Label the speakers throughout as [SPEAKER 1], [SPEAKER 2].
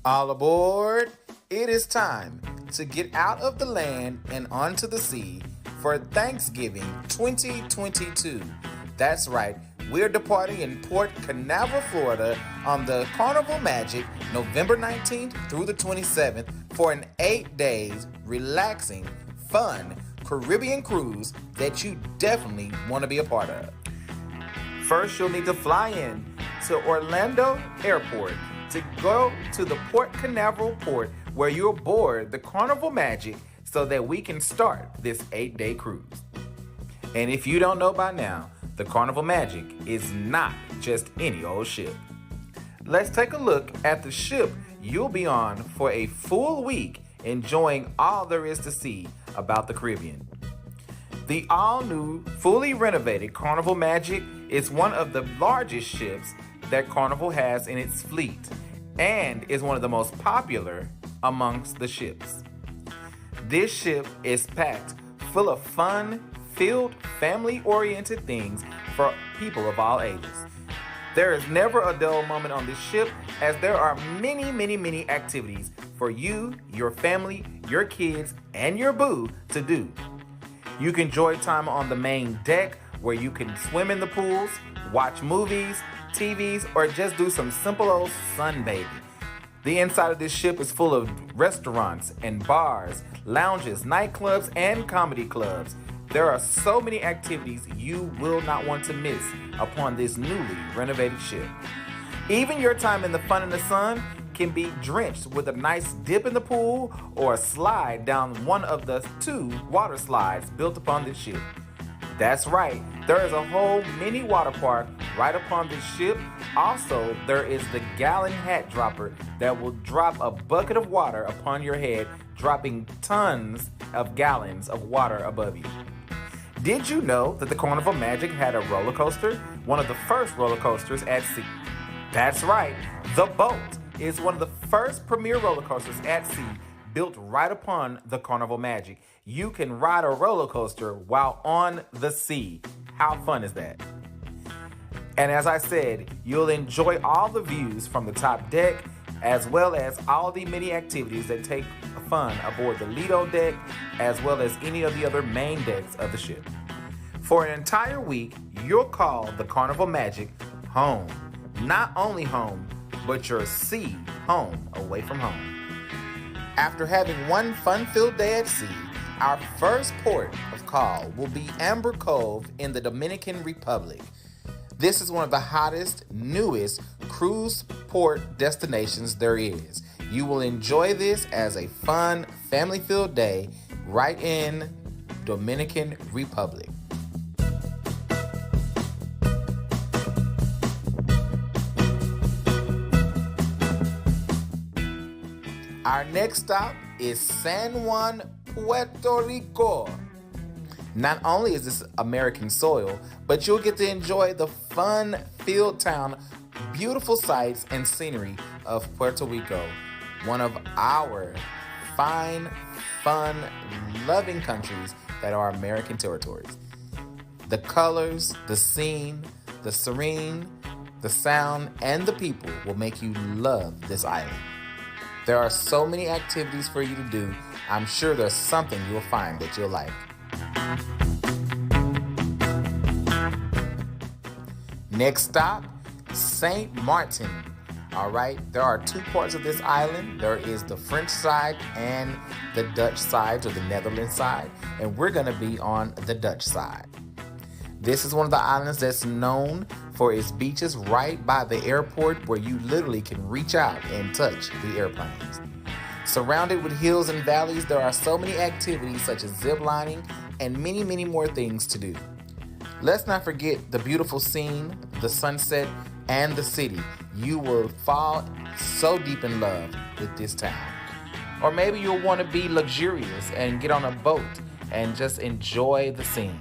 [SPEAKER 1] All aboard! It is time to get out of the land and onto the sea for Thanksgiving 2022. That's right, we're departing in Port Canaveral, Florida on the Carnival Magic November 19th through the 27th for an 8 days relaxing, fun Caribbean cruise that you definitely want to be a part of. First, you'll need to fly in to Orlando Airport to go to the Port Canaveral port where you'll board the Carnival Magic so that we can start this 8-day cruise. And if you don't know by now, the Carnival Magic is not just any old ship. Let's take a look at the ship you'll be on for a full week enjoying all there is to see about the Caribbean. The all-new, fully renovated Carnival Magic is one of the largest ships that Carnival has in its fleet and is one of the most popular amongst the ships. This ship is packed full of fun-filled, family-oriented things for people of all ages. There is never a dull moment on this ship as there are many activities for you, your family, your kids, and your boo to do. You can enjoy time on the main deck where you can swim in the pools, watch movies, TVs, or just do some simple old sunbathing. The inside of this ship is full of restaurants and bars, lounges, nightclubs, and comedy clubs. There are so many activities you will not want to miss upon this newly renovated ship. Even your time in the fun and the sun can be drenched with a nice dip in the pool or a slide down one of the 2 water slides built upon this ship. That's right, there is a whole mini water park right upon this ship. Also, there is the gallon hat dropper that will drop a bucket of water upon your head, dropping tons of gallons of water above you. Did you know that the Carnival Magic had a roller coaster? One of the first roller coasters at sea. That's right, the Boat is one of the first premier roller coasters at sea built right upon the Carnival Magic. You can ride a roller coaster while on the sea. How fun is that? And as I said, you'll enjoy all the views from the top deck as well as all the many activities that take fun aboard the Lido deck as well as any of the other main decks of the ship. For an entire week, you'll call the Carnival Magic home. Not only home, but your sea home away from home. After having one fun-filled day at sea, our first port of call will be Amber Cove in the Dominican Republic. This is one of the hottest, newest cruise port destinations there is. You will enjoy this as a fun, family-filled day right in Dominican Republic. Our next stop is San Juan, Puerto Rico. Not only is this American soil, but you'll get to enjoy the fun-filled town, beautiful sights, and scenery of Puerto Rico, one of our fine, fun, loving countries that are American territories. The colors, the scene, the serene, the sound, and the people will make you love this island. There are so many activities for you to do. I'm sure there's something you'll find that you'll like. Next stop, St. Martin. All right, there are 2 parts of this island. There is the French side and the Dutch side, or the Netherlands side, and we're gonna be on the Dutch side. This is one of the islands that's known for its beaches right by the airport where you literally can reach out and touch the airplanes. Surrounded with hills and valleys, there are so many activities such as zip lining and many more things to do. Let's not forget the beautiful scene, the sunset, and the city. You will fall so deep in love with this town. Or maybe you'll want to be luxurious and get on a boat and just enjoy the scene.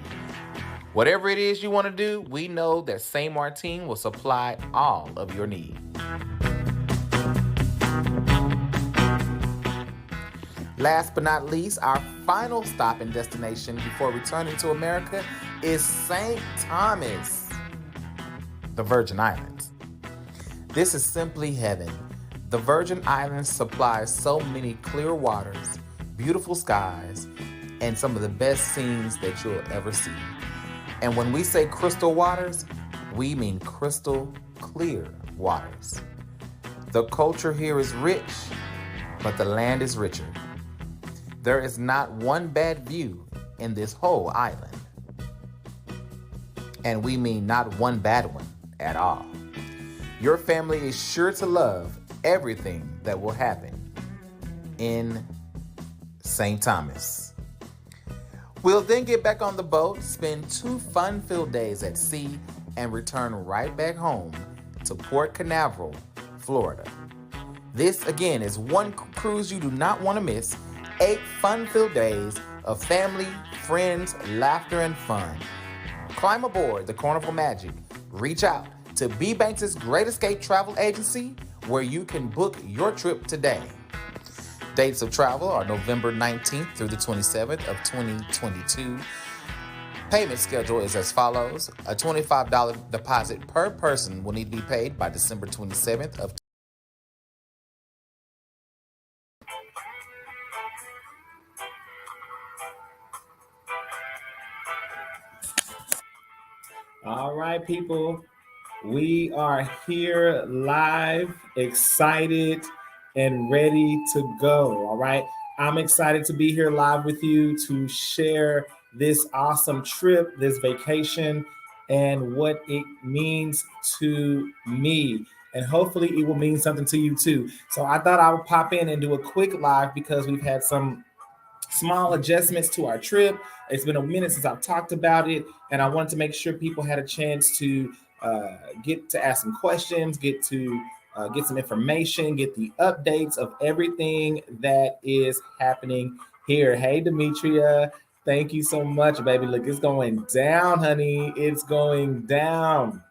[SPEAKER 1] Whatever it is you want to do, we know that St. Martin will supply all of your needs. Last but not least, our final stop and destination before returning to America is St. Thomas, the Virgin Islands. This is simply heaven. The Virgin Islands supplies so many clear waters, beautiful skies, and some of the best scenes that you'll ever see. And when we say crystal waters, we mean crystal clear waters. The culture here is rich, but the land is richer. There is not one bad view in this whole island. And we mean not one bad one at all. Your family is sure to love everything that will happen in St. Thomas. We'll then get back on the boat, spend 2 fun-filled days at sea, and return right back home to Port Canaveral, Florida. This, again, is one cruise you do not want to miss. 8 fun-filled days of family, friends, laughter, and fun. Climb aboard the Carnival Magic. Reach out to B. Banks' Great Escape Travel Agency, where you can book your trip today. Dates of travel are November 19th through the 27th of 2022. Payment schedule is as follows. A $25 deposit per person will need to be paid by December 27th of. All right, people. We are here live, excited, and ready to go. All right. I'm excited to be here live with you to share this awesome trip, this vacation, and what it means to me. And hopefully it will mean something to you too. So I thought I would pop in and do a quick live because we've had some small adjustments to our trip. It's been a minute since I've talked about it, and I wanted to make sure people had a chance to get to ask some questions, get some information, get the updates of everything that is happening here. Hey, Demetria, thank you so much, baby. Look, it's going down, honey. It's going down.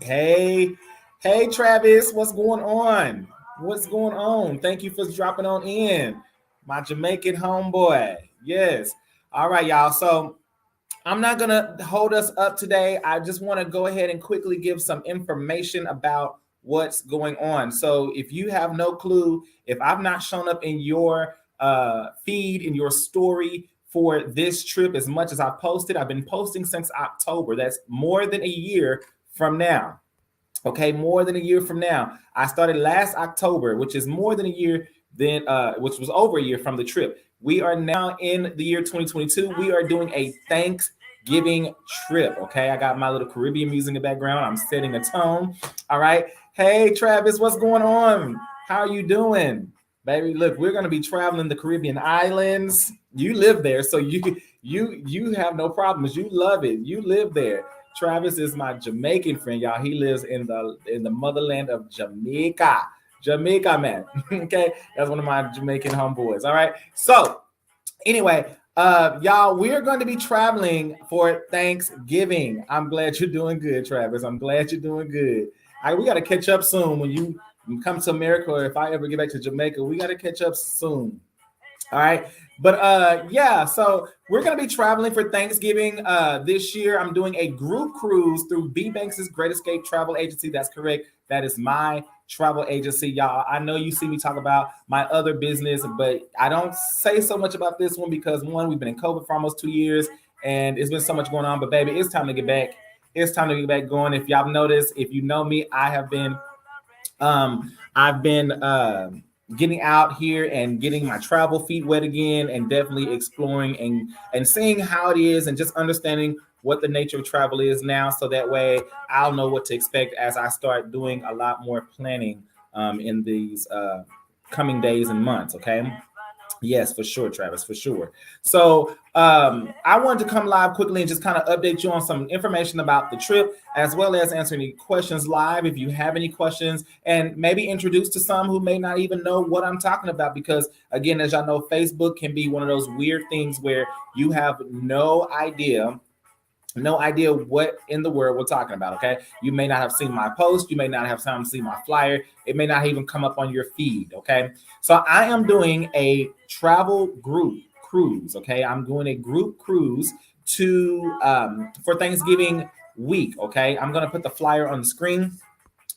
[SPEAKER 1] Hey, Travis, what's going on? What's going on? Thank you for dropping on in. My Jamaican homeboy. Yes. All right, y'all. So I'm not going to hold us up today. I just want to go ahead and quickly give some information about what's going on. So if you have no clue, if I've not shown up in your feed, in your story for this trip as much as I've posted, I've been posting since October. That's more than a year from now. Okay, more than a year from now. I started last October, which is more than a year then, which was over a year from the trip. We are now in the year 2022. We are doing a Thanksgiving trip. Okay, I got my little Caribbean music in the background. I'm setting the tone. All right. Hey, Travis, what's going on? How are you doing, baby? Look, we're gonna be traveling the Caribbean islands. You live there, so you have no problems. You love it. You live there. Travis is my Jamaican friend, y'all. He lives in the motherland of Jamaica. Jamaica, man. Okay, that's one of my Jamaican homeboys. All right. So anyway, y'all, we're going to be traveling for Thanksgiving. I'm glad you're doing good, Travis. I'm glad you're doing good. We got to catch up soon when you come to America, or if I ever get back to Jamaica, we got to catch up soon. All right. But yeah, so we're going to be traveling for Thanksgiving this year. I'm doing a group cruise through B. Banks' Great Escape Travel Agency. That's correct. That is my travel agency, y'all. I know you see me talk about my other business, but I don't say so much about this one because, one, we've been in COVID for almost 2 years, and it's been so much going on. But baby, it's time to get back. It's time to get back going. If y'all noticed, if you know me, I've been getting out here and getting my travel feet wet again, and definitely exploring and seeing how it is, and just understanding what the nature of travel is now, so that way I'll know what to expect as I start doing a lot more planning in these coming days and months. Okay. Yes, for sure, Travis, for sure. So I wanted to come live quickly and just kind of update you on some information about the trip, as well as answer any questions live if you have any questions, and maybe introduce to some who may not even know what I'm talking about. Because again, as y'all know, Facebook can be one of those weird things where you have no idea what in the world we're talking about. Okay, you may not have seen my post, you may not have time to see my flyer, it may not even come up on your feed. Okay, so I am doing a travel group cruise. Okay, I'm doing a group cruise to for Thanksgiving week. Okay, I'm gonna put the flyer on the screen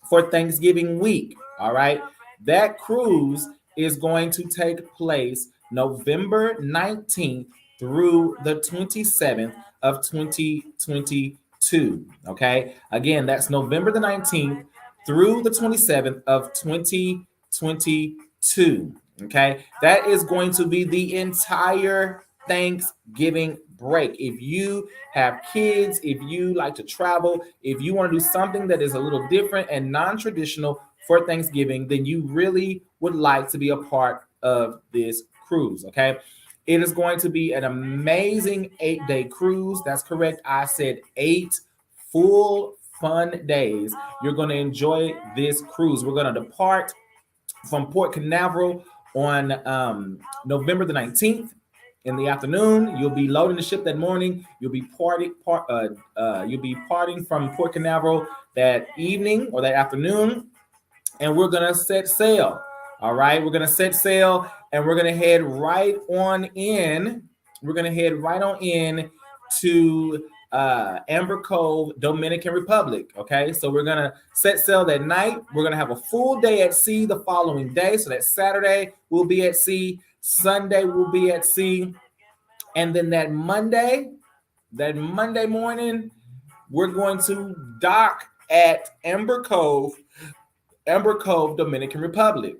[SPEAKER 1] for Thanksgiving week. All right, That cruise is going to take place November 19th through the 27th of 2022. Okay. Again, that's November the 19th through the 27th of 2022. Okay. That is going to be the entire Thanksgiving break. If you have kids, if you like to travel, if you want to do something that is a little different and non-traditional for Thanksgiving, then you really would like to be a part of this cruise. Okay. It is going to be an amazing 8-day cruise. That's correct. I said 8 full fun days. You're going to enjoy this cruise. We're going to depart from Port Canaveral on November the 19th in the afternoon. You'll be loading the ship that morning. You'll be partying from Port Canaveral that evening or that afternoon, and we're gonna set sail. All right, we're gonna set sail, and we're gonna head right on in. We're gonna head right on in to Amber Cove, Dominican Republic. Okay, so we're gonna set sail that night. We're gonna have a full day at sea the following day. So that Saturday we'll be at sea. Sunday we'll be at sea, and then that Monday morning, we're going to dock at Amber Cove, Dominican Republic.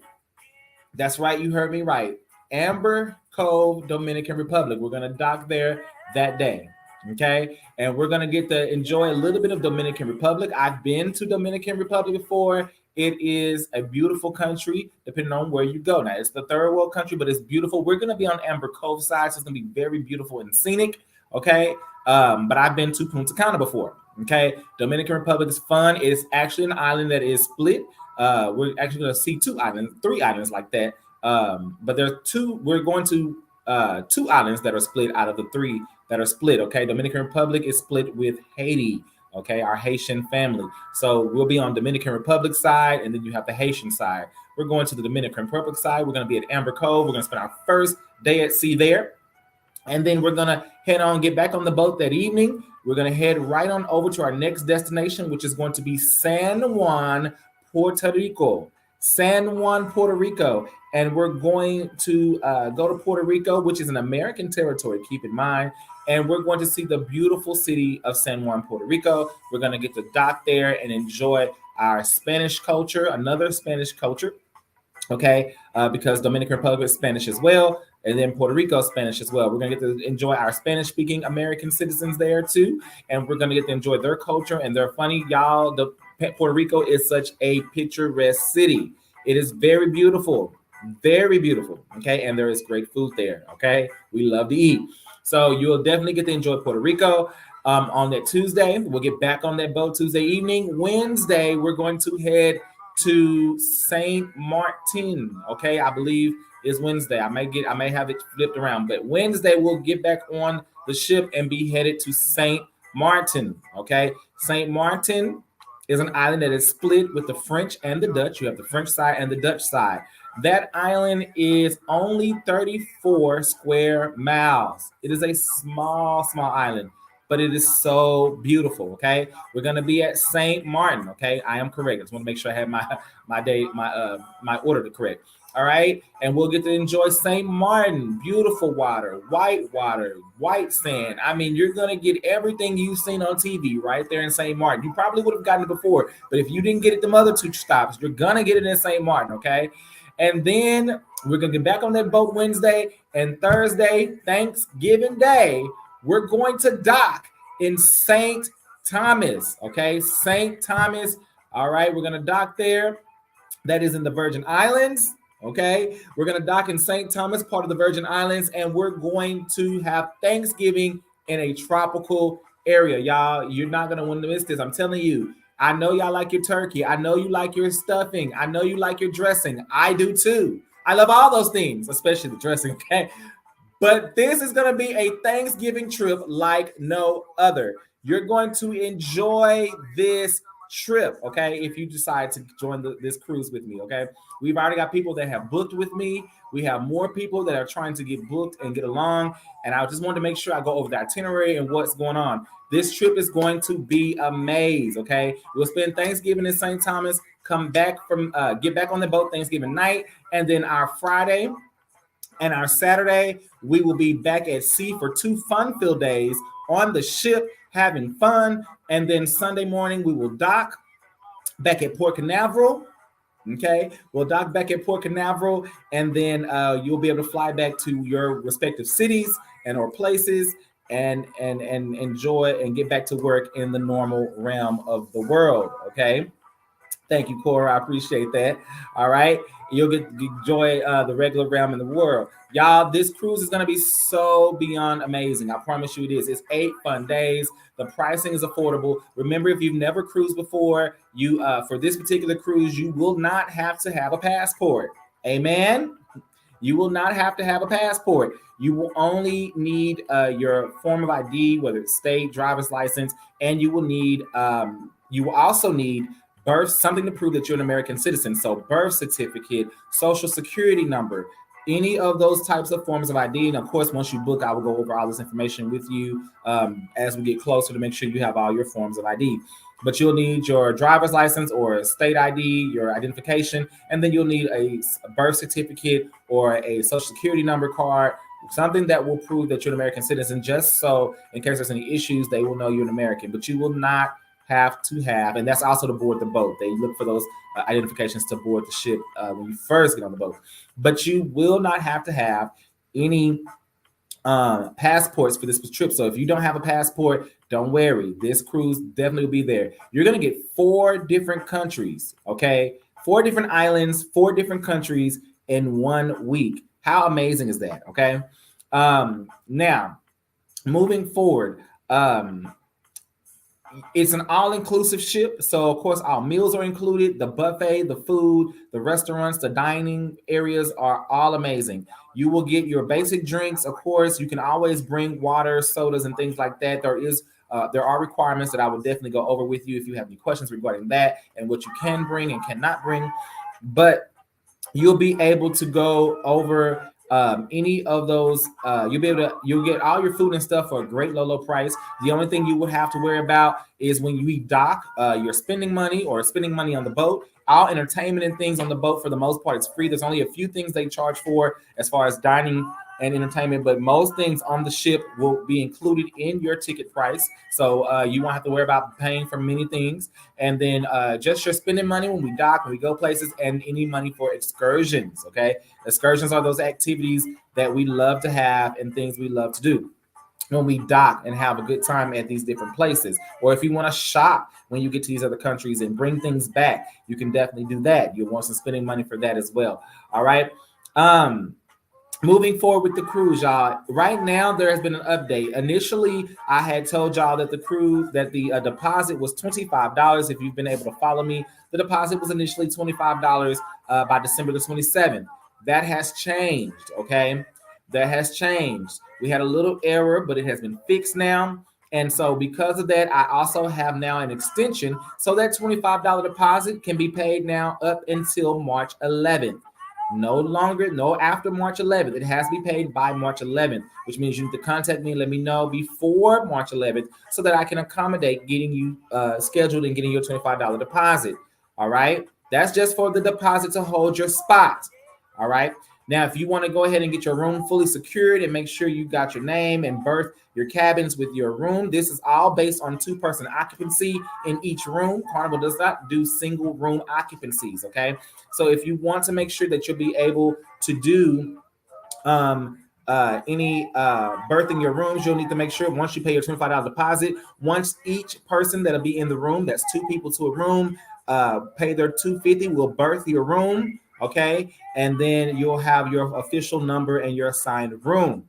[SPEAKER 1] That's right, you heard me right. Amber Cove, Dominican Republic. We're gonna dock there that day. Okay, and we're gonna get to enjoy a little bit of Dominican Republic. I've been to Dominican Republic before. It is a beautiful country, depending on where you go. Now, it's the third world country, but it's beautiful. We're gonna be on Amber Cove side, so it's gonna be very beautiful and scenic. Okay, but I've been to Punta Cana before. Okay, Dominican Republic is fun. It's actually an island that is split. We're actually gonna see three islands like that. But there are two. We're going to 2 islands that are split out of the 3 that are split. Okay, Dominican Republic is split with Haiti. Okay, our Haitian family. So we'll be on Dominican Republic side, and then you have the Haitian side. We're going to the Dominican Republic side. We're going to be at Amber Cove. We're going to spend our first day at sea there, and then we're going to get back on the boat that evening. We're going to head right on over to our next destination, which is going to be San Juan, Puerto Rico. San Juan, Puerto Rico. And we're going to go to Puerto Rico, which is an American territory, keep in mind. And we're going to see the beautiful city of San Juan, Puerto Rico. We're going to get to dock there and enjoy our Spanish culture, another Spanish culture, okay, because Dominican Republic is Spanish as well, and then Puerto Rico is Spanish as well. We're going to get to enjoy our Spanish-speaking American citizens there too, and we're going to get to enjoy their culture, and they're funny. Y'all, Puerto Rico is such a picturesque city. It is very beautiful, okay, and there is great food there, okay? We love to eat. So you'll definitely get to enjoy Puerto Rico. On that Tuesday, we'll get back on that boat Tuesday evening. Wednesday, we're going to head to Saint Martin. Okay, I believe is Wednesday. I may have it flipped around, but Wednesday we'll get back on the ship and be headed to Saint Martin. Okay, Saint Martin is an island that is split with the French and the Dutch. You have the French side and the Dutch side. That island is only 34 square miles. It is a small island, but it is so beautiful. Okay, we're gonna be at Saint Martin. Okay, I am correct. I just want to make sure I have my order correct. All right, and we'll get to enjoy Saint Martin. Beautiful water, white sand. I mean, you're gonna get everything you've seen on TV right there in Saint Martin. You probably would have gotten it before, but if you didn't get it the other 2 stops, you're gonna get it in Saint Martin. Okay. And then we're going to get back on that boat Wednesday, and Thursday, Thanksgiving Day, we're going to dock in St. Thomas, okay? St. Thomas, all right? We're going to dock there. That is in the Virgin Islands, okay? We're going to dock in St. Thomas, part of the Virgin Islands, and we're going to have Thanksgiving in a tropical area. Y'all, you're not going to want to miss this. I'm telling you. I know y'all like your turkey. I know you like your stuffing. I know you like your dressing. I do too. I love all those things, especially the dressing, okay? But this is going to be a Thanksgiving trip like no other. You're going to enjoy this trip, okay, if you decide to join this cruise with me, okay? We've already got people that have booked with me. We have more people that are trying to get booked and get along. And I just wanted to make sure I go over the itinerary and what's going on. This trip is going to be a maze, okay? We'll spend Thanksgiving in St. Thomas, come back from get back on the boat Thanksgiving night, and then our Friday and our Saturday, we will be back at sea for 2 fun-filled days on the ship having fun. And then Sunday morning, we will dock back at Port Canaveral. Okay, we'll dock back at Port Canaveral, and then you'll be able to fly back to your respective cities and or places and enjoy and get back to work in the normal realm of the world. Okay. Thank you, Cora. I appreciate that. All right. You'll get enjoy the regular realm in the world. Y'all, this cruise is going to be so beyond amazing. I promise you it is. It's 8 fun days. The pricing is affordable. Remember, if you've never cruised before, you for this particular cruise, you will not have to have a passport. Amen. You will not have to have a passport. You will only need your form of ID, whether it's state, driver's license, and you will also need birth, something to prove that you're an American citizen. So birth certificate, social security number, any of those types of forms of ID. And of course, once you book, I will go over all this information with you as we get closer to make sure you have all your forms of ID. But you'll need your driver's license or a state ID, your identification, and then you'll need a birth certificate or a social security number card, something that will prove that you're an American citizen, just so in case there's any issues, they will know you're an American. But you will not have to have, and that's also to board the boat. They look for those identifications to board the ship when you first get on the boat. But you will not have to have any passports for this trip. So if you don't have a passport, don't worry. This cruise definitely will be there. You're going to get 4 different countries, okay? 4 different islands, 4 different countries in 1 week. How amazing is that, okay? Now, moving forward, it's an all-inclusive ship. So, of course, our meals are included. The buffet, the food, the restaurants, the dining areas are all amazing. You will get your basic drinks. Of course, you can always bring water, sodas, and things like that. There are requirements that I will definitely go over with you if you have any questions regarding that and what you can bring and cannot bring. But you'll be able to go over any of those. You'll get all your food and stuff for a great low price. The only thing you would have to worry about is when you dock, you're spending money on the boat. All entertainment and things on the boat, for the most part, it's free. There's only a few things they charge for as far as dining and entertainment, but most things on the ship will be included in your ticket price. So you won't have to worry about paying for many things. And then just your spending money when we dock, when we go places, and any money for excursions, okay? Excursions are those activities that we love to have and things we love to do when we dock and have a good time at these different places. Or if you want to shop when you get to these other countries and bring things back, you can definitely do that. You'll want some spending money for that as well. All right. Moving forward with the cruise, y'all. Right now, there has been an update. Initially, I had told y'all that the deposit was $25. If you've been able to follow me, the deposit was initially $25 by December the 27th. That has changed, okay? That has changed. We had a little error, but it has been fixed now. And so because of that, I also have now an extension. So that $25 deposit can be paid now up until March 11th. No after March 11th. It has to be paid by March 11th, which means you need to contact me and let me know before March 11th so that I can accommodate getting you scheduled and getting your $25 deposit. All right. That's just for the deposit to hold your spot. All right. Now, if you want to go ahead and get your room fully secured and make sure you got your name and berth, your cabins with your room, this is all based on 2-person occupancy in each room. Carnival does not do single room occupancies, okay? So if you want to make sure that you'll be able to do any berth in your rooms, you'll need to make sure once you pay your $25 deposit, once each person that'll be in the room, that's 2 people to a room, pay their $250, will berth your room. Okay, and then you'll have your official number and your assigned room.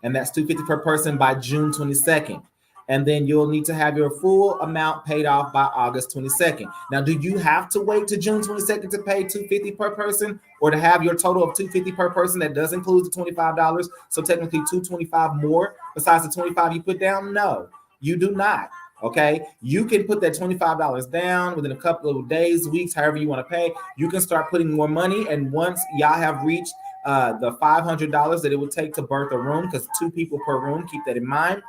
[SPEAKER 1] And that's $250 per person by June 22nd. And then you'll need to have your full amount paid off by August 22nd. Now, do you have to wait to June 22nd to pay $250 per person, or to have your total of $250 per person? That does include the $25. So technically $225 more besides the $25 you put down? No, you do not. Okay, you can put that $25 down within a couple of days, weeks, however you want to pay. You can start putting more money. And once y'all have reached the $500 that it would take to berth a room, because 2 people per room, keep that in mind.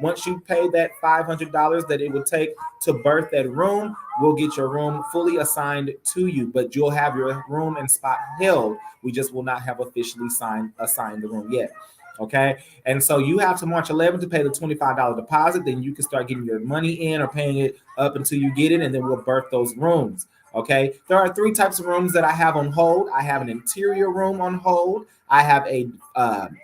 [SPEAKER 1] Once you pay that $500 that it would take to birth that room, we'll get your room fully assigned to you, but you'll have your room and spot held. We just will not have officially assigned the room yet. Okay. And so you have to March 11th to pay the $25 deposit. Then you can start getting your money in or paying it up until you get it. And then we'll birth those rooms. Okay. There are three types of rooms that I have on hold. I have an interior room on hold. I have a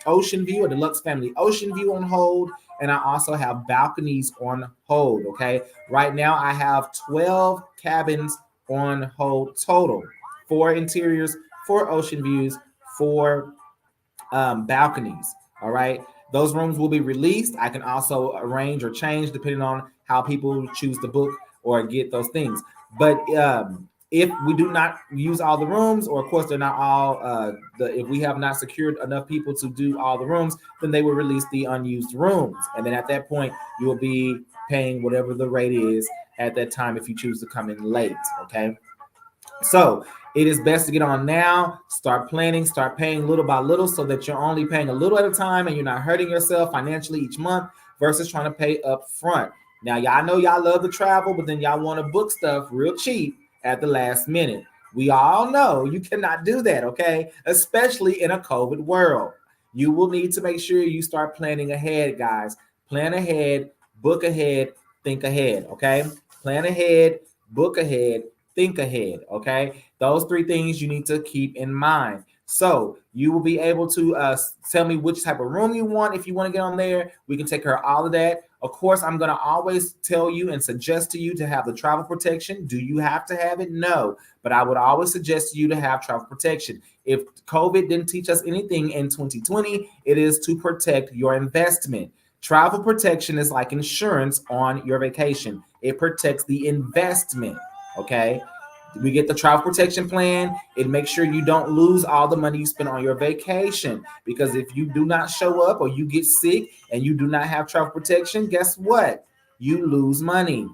[SPEAKER 1] ocean view, a deluxe family ocean view on hold. And I also have balconies on hold. Okay. Right now I have 12 cabins on hold total. 4 interiors, 4 ocean views, 4 balconies. All right. Those rooms will be released. I can also arrange or change depending on how people choose to book or get those things. But if we do not use all the rooms, or of course they're not all, if we have not secured enough people to do all the rooms, then they will release the unused rooms. And then at that point, you will be paying whatever the rate is at that time if you choose to come in late. Okay. So it is best to get on now, start planning, start paying little by little so that you're only paying a little at a time and you're not hurting yourself financially each month versus trying to pay up front. Now, y'all know y'all love to travel, but then y'all want to book stuff real cheap at the last minute. We all know you cannot do that, okay? Especially in a COVID world. You will need to make sure you start planning ahead, guys. Plan ahead, book ahead, think ahead, okay? Plan ahead, book ahead, think ahead. Okay. Those 3 things you need to keep in mind. So you will be able to tell me which type of room you want. If you want to get on there, we can take care of all of that. Of course, I'm going to always tell you and suggest to you to have the travel protection. Do you have to have it? No, but I would always suggest to you to have travel protection. If COVID didn't teach us anything in 2020, it is to protect your investment. Travel protection is like insurance on your vacation. It protects the investment. Okay. We get the travel protection plan. It makes sure you don't lose all the money you spend on your vacation. Because if you do not show up or you get sick and you do not have travel protection, guess what? You lose money.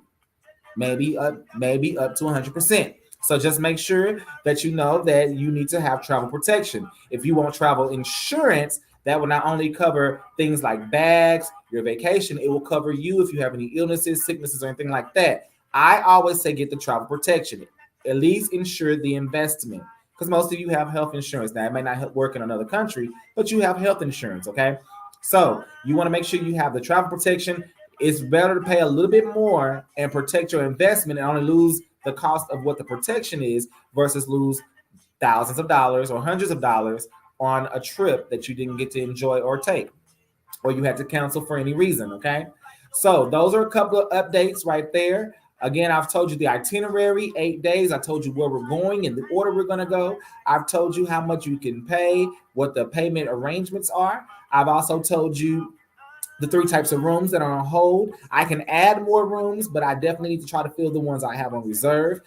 [SPEAKER 1] Maybe up to 100%. So just make sure that you know that you need to have travel protection. If you want travel insurance, that will not only cover things like bags, your vacation, it will cover you if you have any illnesses, sicknesses, or anything like that. I always say get the travel protection. At least insure the investment, because most of you have health insurance. Now, it may not work in another country, but you have health insurance, okay? So you want to make sure you have the travel protection. It's better to pay a little bit more and protect your investment and only lose the cost of what the protection is versus lose thousands of dollars or hundreds of dollars on a trip that you didn't get to enjoy or take, or you had to cancel for any reason, okay? So those are a couple of updates right there. Again, I've told you the itinerary, 8 days. I told you where we're going and the order we're going to go. I've told you how much you can pay, what the payment arrangements are. I've also told you the 3 types of rooms that are on hold. I can add more rooms, but I definitely need to try to fill the ones I have on reserve.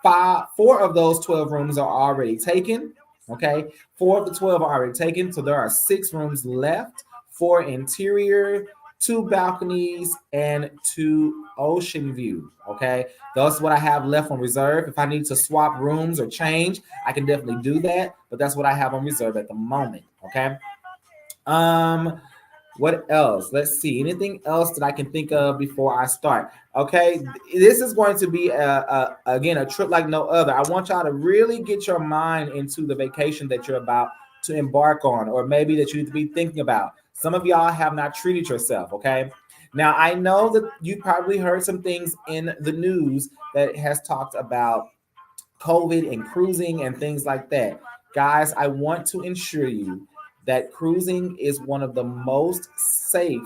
[SPEAKER 1] 4 of those 12 rooms are already taken. Okay. 4 of the 12 are already taken. So there are 6 rooms left, 4 interior, 2 balconies, and 2 ocean view. Okay. That's what I have left on reserve. If I need to swap rooms or change, I can definitely do that. But that's what I have on reserve at the moment. Okay. What else? Let's see. Anything else that I can think of before I start? Okay, this is going to be again a trip like no other. I want y'all to really get your mind into the vacation that you're about to embark on, or maybe that you need to be thinking about. Some of y'all have not treated yourself. Okay, now I know that you probably heard some things in the news that has talked about COVID and cruising and things like that. Guys, I want to ensure you that cruising is one of the most safe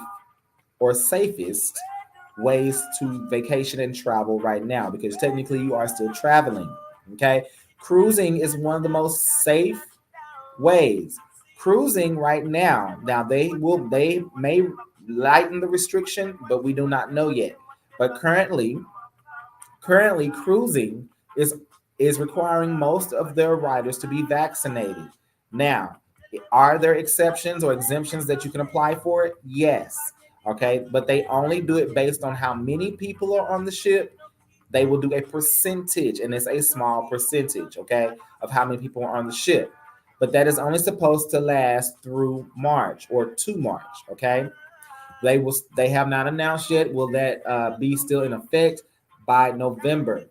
[SPEAKER 1] or safest ways to vacation and travel right now, because technically you are still traveling. Okay. Cruising is one of the most safe ways. Cruising right now, they may lighten the restriction, but we do not know yet. But currently cruising is requiring most of their riders to be vaccinated. Now, are there exceptions or exemptions that you can apply for it? Yes. Okay. But they only do it based on how many people are on the ship. They will do a percentage, and it's a small percentage, okay, of how many people are on the ship. But that is only supposed to last through March or to March, okay? They have not announced yet. Will that be still in effect by November?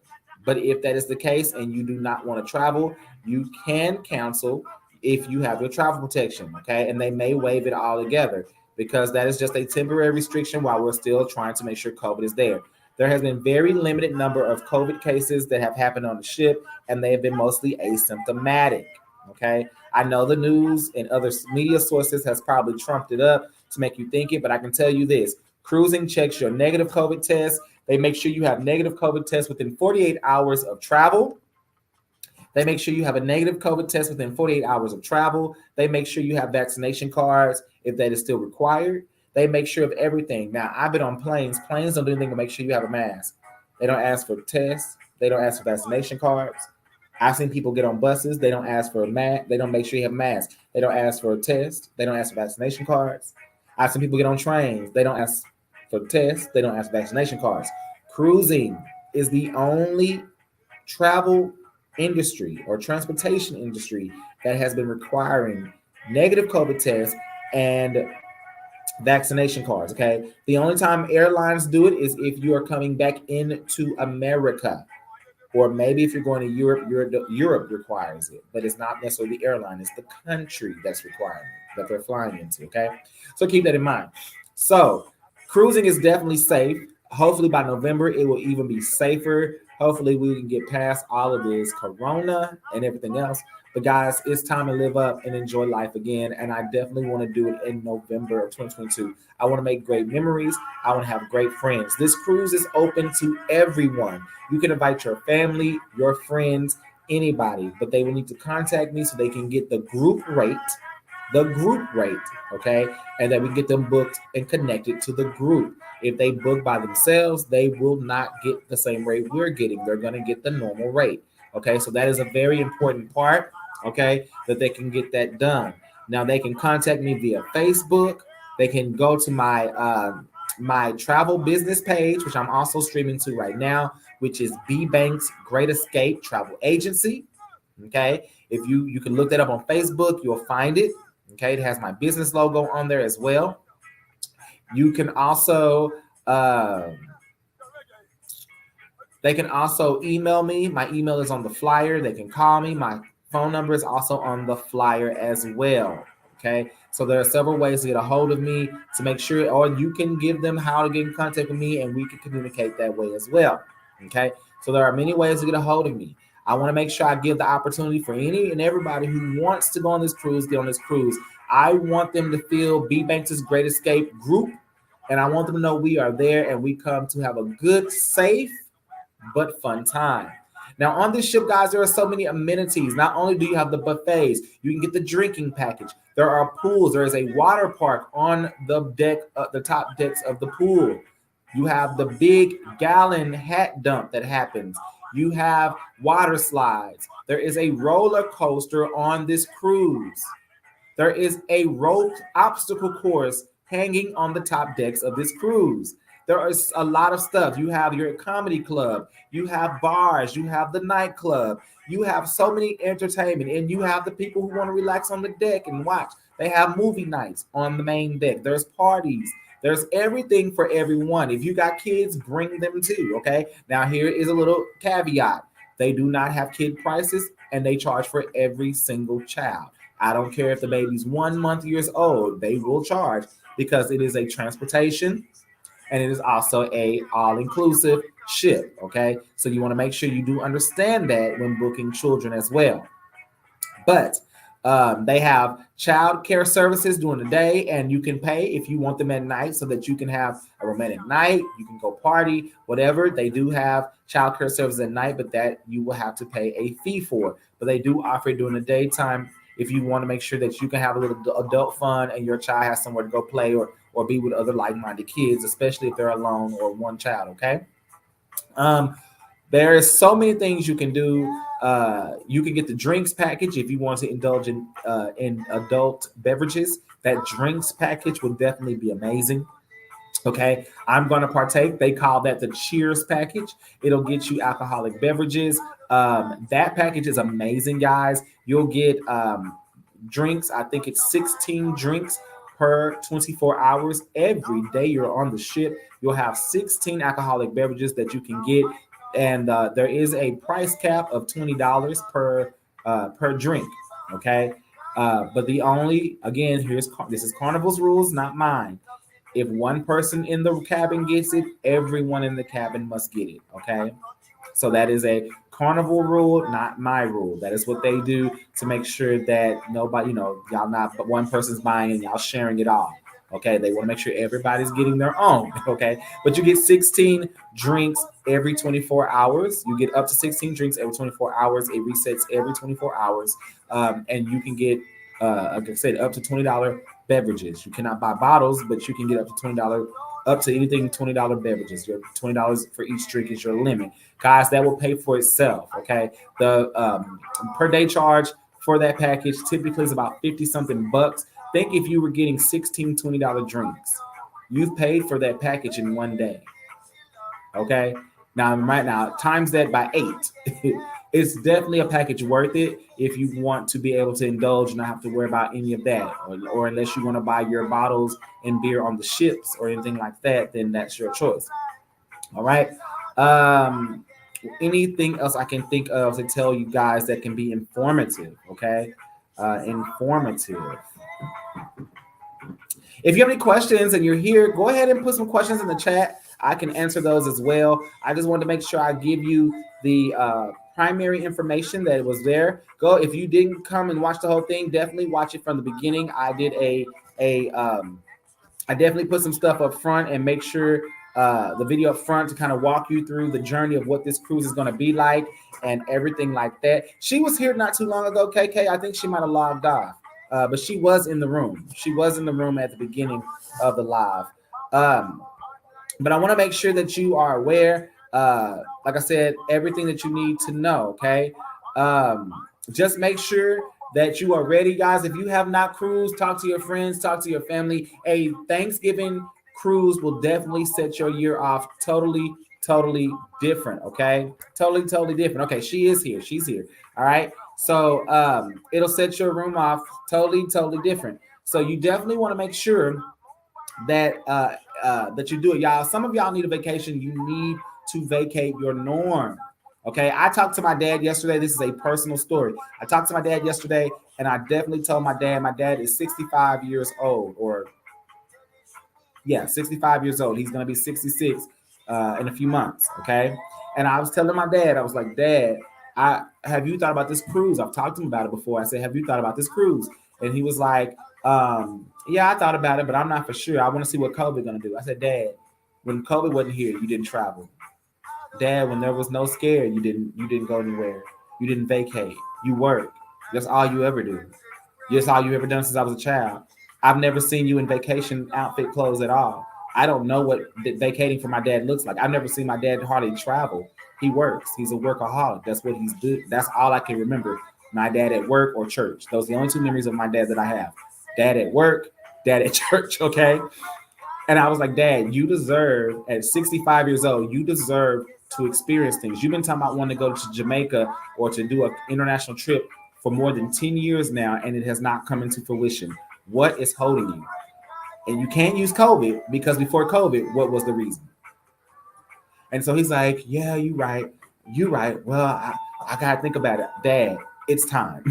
[SPEAKER 1] But if that is the case and you do not want to travel, you can cancel if you have your travel protection, okay? And they may waive it altogether because that is just a temporary restriction while we're still trying to make sure COVID is there. There has been very limited number of COVID cases that have happened on the ship, and they have been mostly asymptomatic. Okay, I know the news and other media sources has probably trumped it up to make you think it, but I can tell you this: cruising checks your negative COVID test. They make sure you have negative COVID tests within 48 hours of travel. They make sure you have a negative COVID test within 48 hours of travel. They make sure you have vaccination cards if that is still required. They make sure of everything. Now, I've been on planes. Planes don't do anything to make sure you have a mask. They don't ask for tests. They don't ask for vaccination cards. I've seen people get on buses. They don't ask for a mask. They don't make sure you have a mask. They don't ask for a test. They don't ask for vaccination cards. I've seen people get on trains. They don't ask for tests. They don't ask for vaccination cards. Cruising is the only travel industry or transportation industry that has been requiring negative COVID tests and vaccination cards. Okay. The only time airlines do it is if you are coming back into America, or maybe if you're going to Europe, Europe requires it, but it's not necessarily the airline, it's the country that's requiring it, that they're flying into. Okay. So keep that in mind. So cruising is definitely safe. Hopefully by November, it will even be safer. Hopefully we can get past all of this corona and everything else. But guys, it's time to live up and enjoy life again. And I definitely want to do it in November of 2022. I want to make great memories. I want to have great friends. This cruise is open to everyone. You can invite your family, your friends, anybody, but they will need to contact me so they can get the group rate, okay? And that we get them booked and connected to the group. If they book by themselves, they will not get the same rate we're getting. They're going to get the normal rate. Okay, so that is a very important part, okay, that they can get that done. Now they can contact me via Facebook. They can go to my travel business page, which I'm also streaming to right now, which is B Banks Great Escape Travel Agency. Okay, if you can look that up on Facebook, you'll find it. Okay, it has my business logo on there as well. You can also they can also email me. My email is on the flyer. They can call me. My phone number is also on the flyer as well. Okay, so there are several ways to get a hold of me to make sure, or you can give them how to get in contact with me, and we can communicate that way as well. Okay, so there are many ways to get a hold of me. I want to make sure I give the opportunity for any and everybody who wants to go on this cruise, get on this cruise. I want them to feel B Banks' Great Escape group, and I want them to know we are there and we come to have a good, safe, but fun time. Now, on this ship, guys, there are so many amenities. Not only do you have the buffets, you can get the drinking package. There are pools. There is a water park on the deck, the top decks of the pool. You have the big gallon hat dump that happens. You have water slides. There is a roller coaster on this cruise. There is a roped obstacle course hanging on the top decks of this cruise. There is a lot of stuff. You have your comedy club. You have bars. You have the nightclub. You have so many entertainment, and you have the people who want to relax on the deck and watch. They have movie nights on the main deck. There's parties. There's everything for everyone. If you got kids, bring them too, okay? Now, here is a little caveat. They do not have kid prices, and they charge for every single child. I don't care if the baby's 1 month years old, they will charge because it is a transportation and it is also a all-inclusive ship, okay? So you want to make sure you do understand that when booking children as well. But they have child care services during the day, and you can pay if you want them at night so that you can have a romantic night, you can go party, whatever. They do have child care services at night, but that you will have to pay a fee for. But they do offer it during the daytime if you want to make sure that you can have a little adult fun and your child has somewhere to go play or be with other like-minded kids, especially if they're alone or one child, okay? There is so many things you can do. You can get the drinks package if you want to indulge in adult beverages. That drinks package would definitely be amazing. Okay, I'm going to partake. They call that the Cheers package. It'll get you alcoholic beverages. That package is amazing, guys. You'll get drinks. I think it's 16 drinks per 24 hours. Every day you're on the ship, you'll have 16 alcoholic beverages that you can get, and there is a price cap of $20 per drink. Okay, but the only, again, this is Carnival's rules, not mine. If one person in the cabin gets it, everyone in the cabin must get it. Okay, so that is a Carnival rule, not my rule. That is what they do to make sure that nobody, y'all not, but one person's buying and y'all sharing it all. Okay, they want to make sure everybody's getting their own. Okay, but you get 16 drinks every 24 hours. You get up to 16 drinks every 24 hours. It resets every 24 hours, and you can get, like I said, up to $20 beverages. You cannot buy bottles, but you can get up to $20, up to anything $20 beverages. Your $20 for each drink is your limit, guys. That will pay for itself. Okay, the per day charge for that package typically is about 50 something bucks. Think if you were getting 16 $20 drinks, you've paid for that package in one day. Okay, now right now times that by 8. It's definitely a package worth it if you want to be able to indulge and not have to worry about any of that, or unless you want to buy your bottles and beer on the ships or anything like that, then that's your choice. All right. Anything else I can think of to tell you guys that can be informative? Okay, informative. If you have any questions and you're here, go ahead and put some questions in the chat. I can answer those as well. I just wanted to make sure I give you the primary information that was there. Go, if you didn't come and watch the whole thing, definitely watch it from the beginning. I did I definitely put some stuff up front and make sure the video up front to kind of walk you through the journey of what this cruise is going to be like and everything like that. She was here not too long ago, KK. I think she might have logged off, but she was in the room. She was in the room at the beginning of the live. But I want to make sure that you are aware, like I said, everything that you need to know, okay? Just make sure that you are ready, guys. If you have not cruised, talk to your friends, talk to your family. A Thanksgiving cruise will definitely set your year off totally different, okay? Totally different. Okay, she is here. She's here. All right. So it'll set your room off totally different. So you definitely want to make sure that that you do it, y'all. Some of y'all need a vacation. You need to vacate your norm. Okay, I talked to my dad yesterday. This is a personal story. I talked to my dad yesterday, and I definitely told my dad is 65 years old, or 65 years old. He's gonna be 66 in a few months. Okay, and I was telling my dad, I was like, Dad, have you thought about this cruise? I've talked to him about it before. I said, have you thought about this cruise? And he was like, yeah, I thought about it, but I'm not for sure. I want to see what COVID gonna do. I said, Dad, when COVID wasn't here, you didn't travel. Dad, when there was no scare, you didn't go anywhere. You didn't vacate. You work. That's all you ever do. That's all you ever done since I was a child. I've never seen you in vacation outfit clothes at all. I don't know what vacating for my dad looks like. I've never seen my dad hardly travel. He works. He's a workaholic. That's what he's doing. That's all I can remember. My dad at work or church. Those are the only two memories of my dad that I have. Dad at work, dad at church, okay? And I was like, Dad, you deserve, at 65 years old, you deserve to experience things. You've been talking about wanting to go to Jamaica or to do an international trip for more than 10 years now, and it has not come into fruition. What is holding you? And you can't use COVID, because before COVID, what was the reason? And so he's like, yeah, you're right. Well, I got to think about it. Dad, it's time.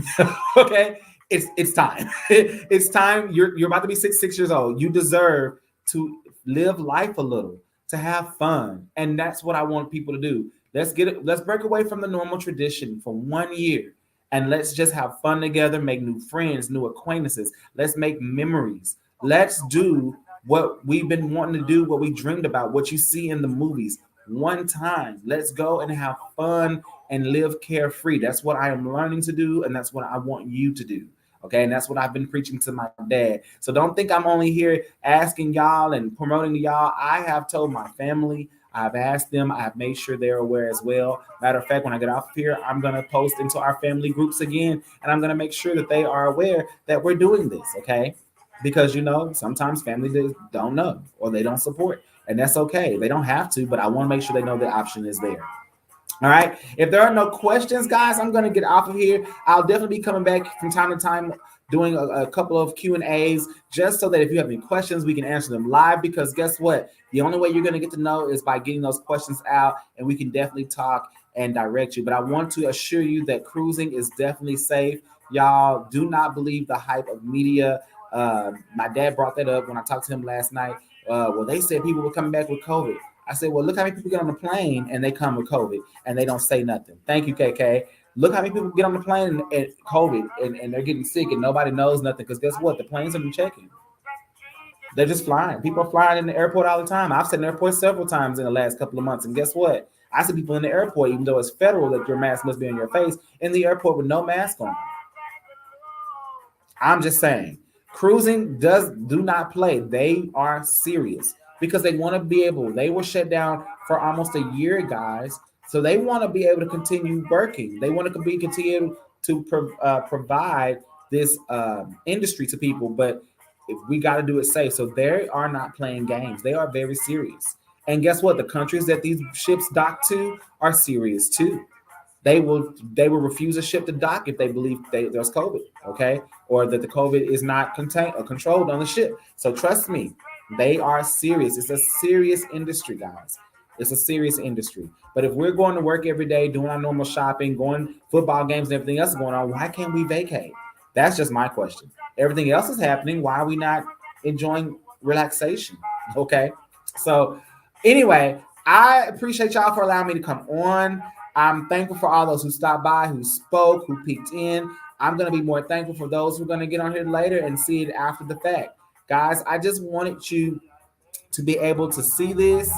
[SPEAKER 1] Okay? It's time. It's time. You're about to be 66 years old. You deserve to live life a little, to have fun. And that's what I want people to do. Let's break away from the normal tradition for 1 year, and let's just have fun together, make new friends, new acquaintances. Let's make memories. Let's do what we've been wanting to do, what we dreamed about, what you see in the movies. One time, let's go and have fun and live carefree. That's what I am learning to do, and that's what I want you to do. Okay, and that's what I've been preaching to my dad. So don't think I'm only here asking y'all and promoting to y'all. I have told my family, I've asked them, I've made sure they're aware as well. Matter of fact, when I get off here, I'm going to post into our family groups again, and I'm going to make sure that they are aware that we're doing this, okay? Because, sometimes families don't know or they don't support, and that's okay. They don't have to, but I want to make sure they know the option is there. All right. If there are no questions, guys, I'm going to get off of here. I'll definitely be coming back from time to time doing a couple of Q&As just so that if you have any questions, we can answer them live. Because guess what? The only way you're going to get to know is by getting those questions out, and we can definitely talk and direct you. But I want to assure you that cruising is definitely safe. Y'all do not believe the hype of media. My dad brought that up when I talked to him last night. Well, they said people were coming back with COVID. I said, well, look how many people get on the plane and they come with COVID and they don't say nothing. Thank you, KK. Look how many people get on the plane and COVID and they're getting sick and nobody knows nothing, because guess what? The planes have been checking. They're just flying. People are flying in the airport all the time. I've sat in the airport several times in the last couple of months. And guess what? I see people in the airport, even though it's federal that your mask must be on your face, in the airport with no mask on. I'm just saying, cruising do not play. They are serious because they want to be able, they were shut down for almost a year, guys. So they want to be able to continue working. They want to continue to provide this industry to people. But if we got to do it safe. So they are not playing games. They are very serious. And guess what? The countries that these ships dock to are serious too. They will refuse a ship to dock if they believe there's COVID, okay, or that the COVID is not contained or controlled on the ship. So trust me, they are serious. It's a serious industry, guys. It's a serious industry. But if we're going to work every day, doing our normal shopping, going football games, and everything else is going on, why can't we vacate? That's just my question. Everything else is happening. Why are we not enjoying relaxation? Okay. So anyway, I appreciate y'all for allowing me to come on. I'm thankful for all those who stopped by, who spoke, who peeked in. I'm going to be more thankful for those who are going to get on here later and see it after the fact. Guys, I just wanted you to be able to see this.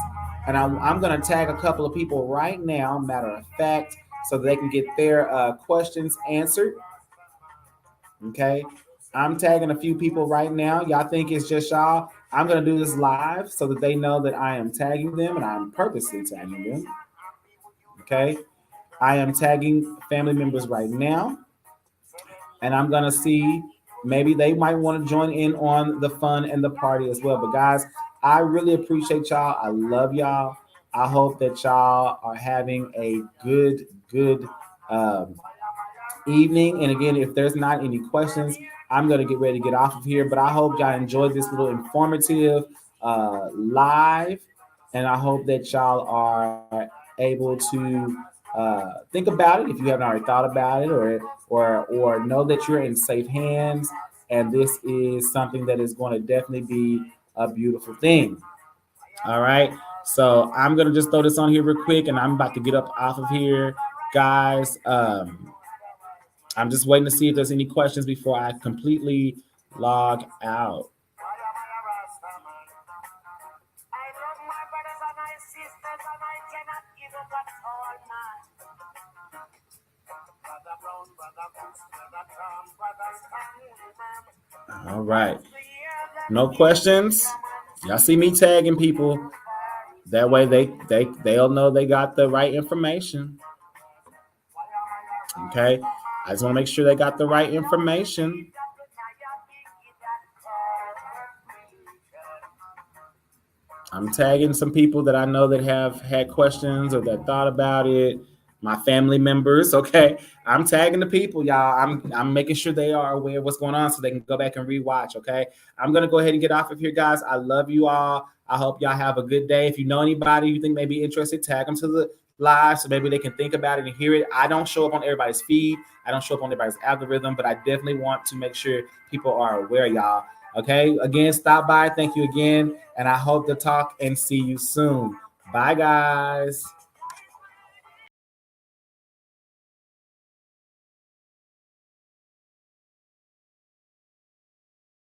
[SPEAKER 1] And I'm going to tag a couple of people right now, matter of fact, so that they can get their questions answered. Okay. I'm tagging a few people right now. Y'all think it's just y'all? I'm going to do this live so that they know that I am tagging them, and I'm purposely tagging them. Okay. I am tagging family members right now. And I'm going to see, maybe they might want to join in on the fun and the party as well. But guys, I really appreciate y'all. I love y'all. I hope that y'all are having a good evening. And again, if there's not any questions, I'm going to get ready to get off of here. But I hope y'all enjoyed this little informative live. And I hope that y'all are able to think about it if you haven't already thought about it, or know that you're in safe hands. And this is something that is going to definitely be a beautiful thing. All right. So I'm going to just throw this on here real quick, and I'm about to get up off of here, guys. I'm just waiting to see if there's any questions before I completely log out. All right. No questions. Y'all see me tagging people. That way they'll know they got the right information. Okay. I just want to make sure they got the right information. I'm tagging some people that I know that have had questions or that thought about it. My family members, okay. I'm tagging the people, y'all. I'm making sure they are aware of what's going on so they can go back and rewatch, okay. I'm gonna go ahead and get off of here, guys. I love you all. I hope y'all have a good day. If you know anybody you think may be interested, tag them to the live so maybe they can think about it and hear it. I don't show up on everybody's feed. I don't show up on everybody's algorithm, but I definitely want to make sure people are aware, y'all. Okay, again, stop by. Thank you again. And I hope to talk and see you soon. Bye, guys.